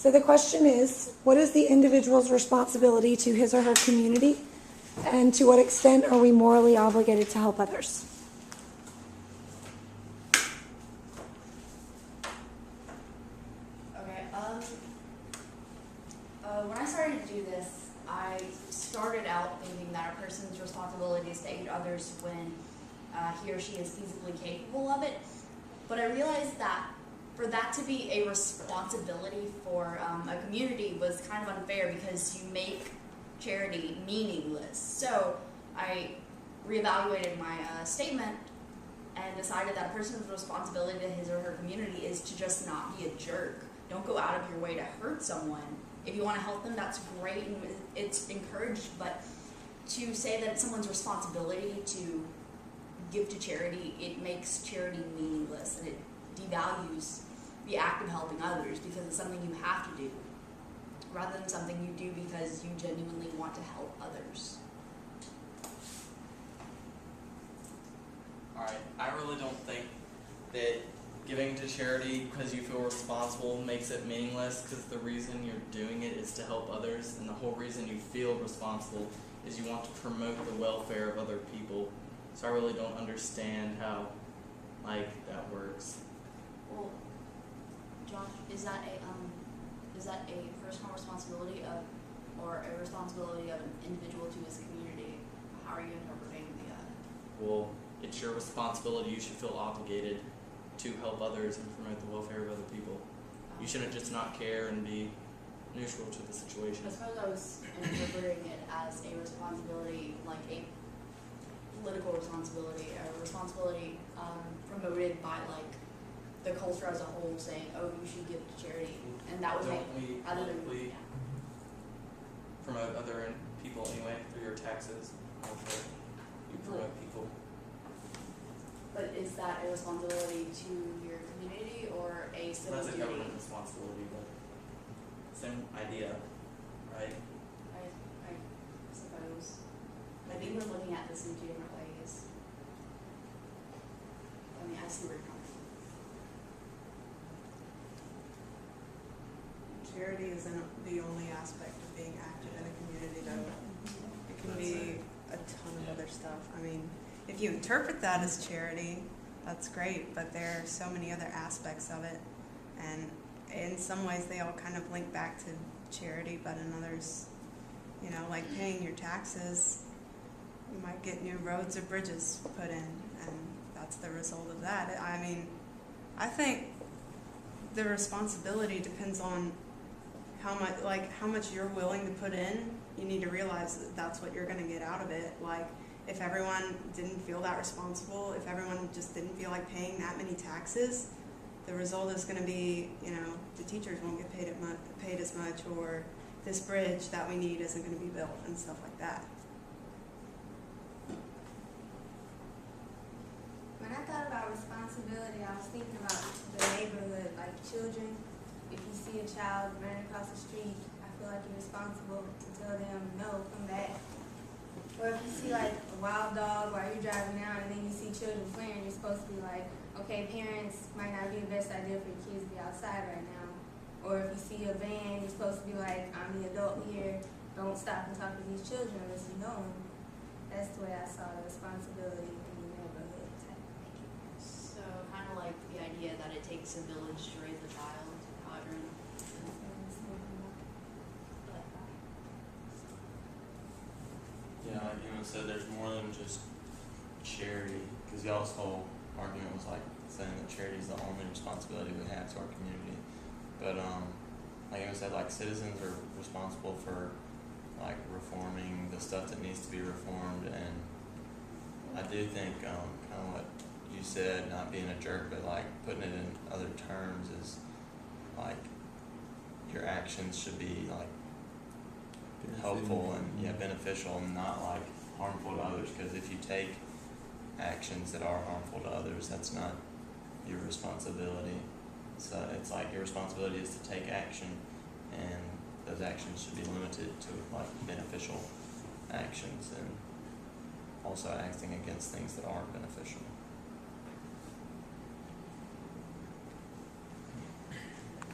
So the question is, what is the individual's responsibility to his or her community? And to what extent are we morally obligated to help others? Okay, when I started to do this, I started out thinking that a person's responsibility is to aid others when he or she is feasibly capable of it. But I realized that for that to be a responsibility for a community was kind of unfair because you make charity meaningless. So I reevaluated my statement and decided that a person's responsibility to his or her community is to just not be a jerk. Don't go out of your way to hurt someone. If you want to help them, that's great and it's encouraged, but to say that it's someone's responsibility to give to charity, it makes charity meaningless and it devalues the act of helping others because it's something you have to do rather than something you do because you genuinely want to help others. Alright, I really don't think that giving to charity because you feel responsible makes it meaningless, because the reason you're doing it is to help others, and the whole reason you feel responsible is you want to promote the welfare of other people. So I really don't understand how, that works. Well, Josh, is that a personal responsibility or a responsibility of an individual to his community? How are you interpreting the Well, it's your responsibility. You should feel obligated to help others and promote the welfare of other people. You shouldn't just not care and be neutral to the situation. I suppose I was interpreting it as a responsibility, like a political responsibility, a responsibility promoted by the culture as a whole, saying, "Oh, you should give to charity," and that would Don't make we other than politically promote other people anyway through your taxes? Welfare. You promote people. But is that a responsibility to your community or a civil That's a duty? government responsibility, but same idea, right? I suppose. I think we're looking at this in two different ways. I mean, I see where you're coming from. Charity isn't the only aspect of being active in a community, though. It can be a ton of other stuff. I mean, if you interpret that as charity, that's great, but there are so many other aspects of it, and in some ways they all kind of link back to charity, but in others, like paying your taxes, you might get new roads or bridges put in, and that's the result of that. I mean, I think the responsibility depends on how much you're willing to put in. You need to realize that that's what you're going to get out of it. If everyone didn't feel that responsible, if everyone just didn't feel like paying that many taxes, the result is going to be, the teachers won't get paid as much, or this bridge that we need isn't going to be built, and stuff like that. When I thought about responsibility, I was thinking about the neighborhood, like children. If you see a child running across the street, I feel like you're responsible to tell them, no, come back. Or if you see a wild dog while you're driving out and then you see children playing, you're supposed to be like, okay, parents, might not be the best idea for your kids to be outside right now. Or if you see a van, you're supposed to be like, I'm the adult here, don't stop and talk to these children unless you know them. That's the way I saw the responsibility in the neighborhood type of thing. So kind of like the idea that it takes a village to raise a child, however. Yeah, like said, there's more than just charity, because y'all's whole argument was saying that charity is the only responsibility we have to our community. But like I said, citizens are responsible for reforming the stuff that needs to be reformed, and I do think kind of what you said, not being a jerk, but putting it in other terms is your actions should be helpful and beneficial, and not harmful to others. Because if you take actions that are harmful to others, that's not your responsibility. So it's your responsibility is to take action, and those actions should be limited to beneficial actions, and also acting against things that aren't beneficial.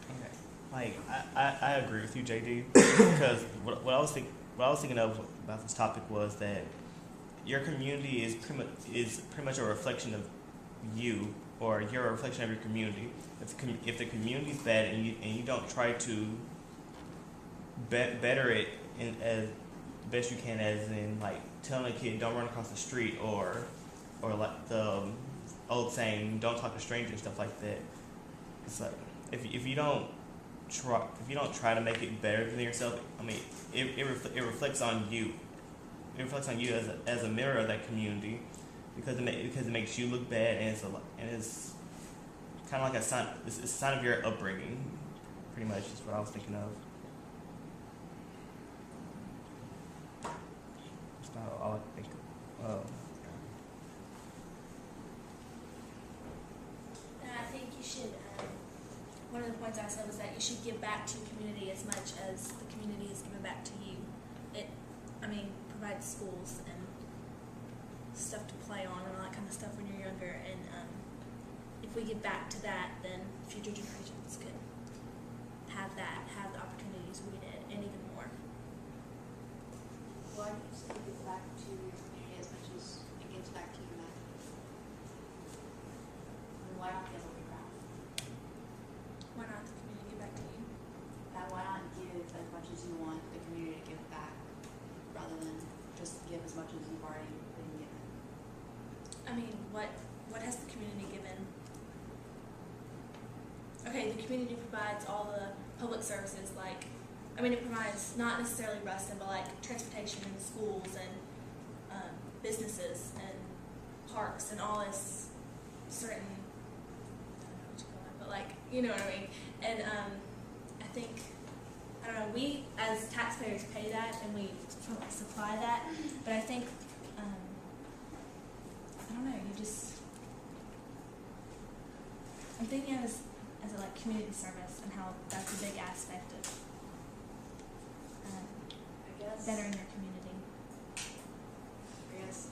Okay. Like I agree with you, JD, because what I was thinking of about this topic was that your community is pretty much a reflection of you, or you're a reflection of your community. If the community's bad and you don't try to better it as best you can, as in like telling a kid don't run across the street, or like the old saying don't talk to strangers, stuff like that. It's like if you don't try to make it better than yourself, I mean, it reflects on you. It reflects on you as a mirror of that community, because it makes you look bad, and it's kind of like a sign. It's a sign of your upbringing, pretty much. Is what I was thinking of. That's not all I think of. And I think you should, one of the points I said was that you should give back to your community as much as the community is giving back to you. Provides schools and stuff to play on and all that kind of stuff when you're younger. And if we give back to that, then future generations could have the opportunities we did, and even more. Why do you say give back to your community as much as it gives back to you back? And why not give it back? Why not the community give back to you? Why not give as much as you want the community to give back, rather than just give as much as you've already been given? I mean, what has the community given? Okay, the community provides all the public services, it provides not necessarily Ruston, but like transportation and schools and businesses and parks and all this certain, I don't know what you call it, but you know what I mean. And I think, I don't know, we as taxpayers pay that and we supply that, but I think, I don't know, I'm thinking of it as a community service and how that's a big aspect of I guess. bettering your community. I guess,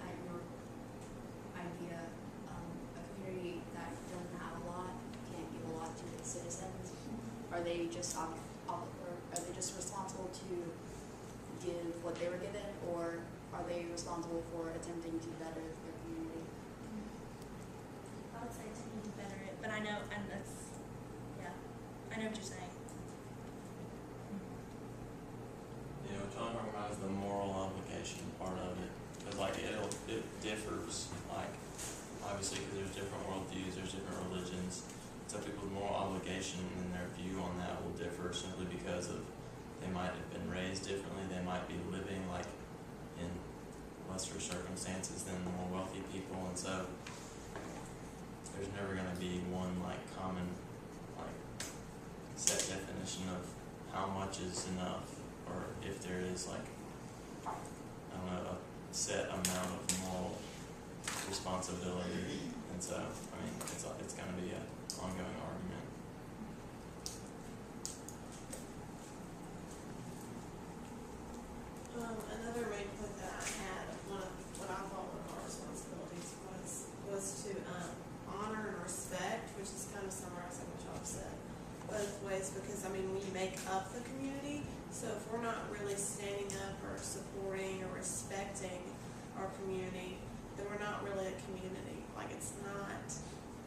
at your idea, a community that doesn't have a lot can't give a lot to its citizens. Are they just are they just responsible to give what they were given, or are they responsible for attempting to better their community? I would say to need to better it, but I know, and that's, yeah, I know what you're saying. Yeah, what y'all are talking about is the moral obligation part of it, because it differs, obviously, because there's different worldviews, there's different religions. Some people's moral obligation and their view on that will differ simply because of they might have been raised differently, they might be living in lesser circumstances than the more wealthy people, and so there's never going to be one common set definition of how much is enough, or if there is I don't know, a set amount of moral responsibility. And so it's going to be an ongoing argument. Another main point that I had, what I thought one of our responsibilities was to honor and respect, which is kind of summarizing what y'all said, both ways, because we make up the community, so if we're not really standing up or supporting or respecting our community, then we're not really a community. It's not,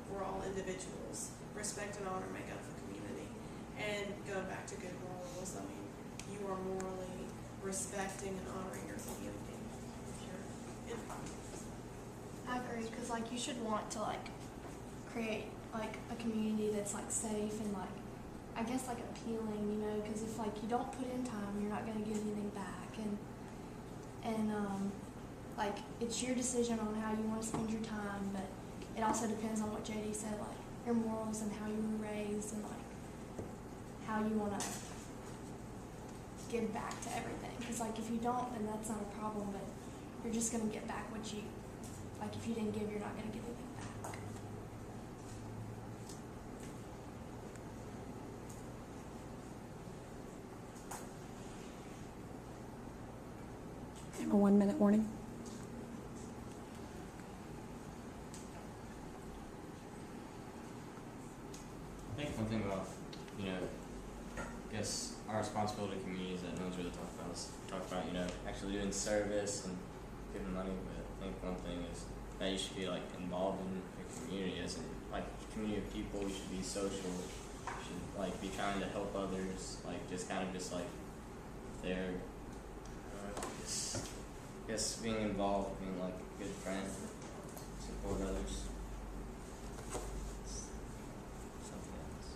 we're all individuals. Respect and honor make up the community. And going back to good morals, you are morally respecting and honoring your community. I agree, because you should want to create a community that's safe and I guess appealing, because if you don't put in time, you're not going to get anything back, and it's your decision on how you want to spend your time, but it also depends on what JD said, your morals and how you were raised and how you want to give back to everything, because if you don't, then that's not a problem, but you're just going to get back what you, if you didn't give, you're not going to get anything back. A 1-minute warning. I think one thing about, our responsibility to communities that no one's really talked about is you know, actually doing service and giving money. But I think one thing is that you should be like involved in your community as a like community of people. You should be social. You should like be trying to help others. Like just kind of just like there. Just being involved, being like a good friend, support others. Something else.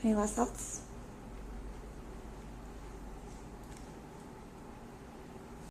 Any last thoughts?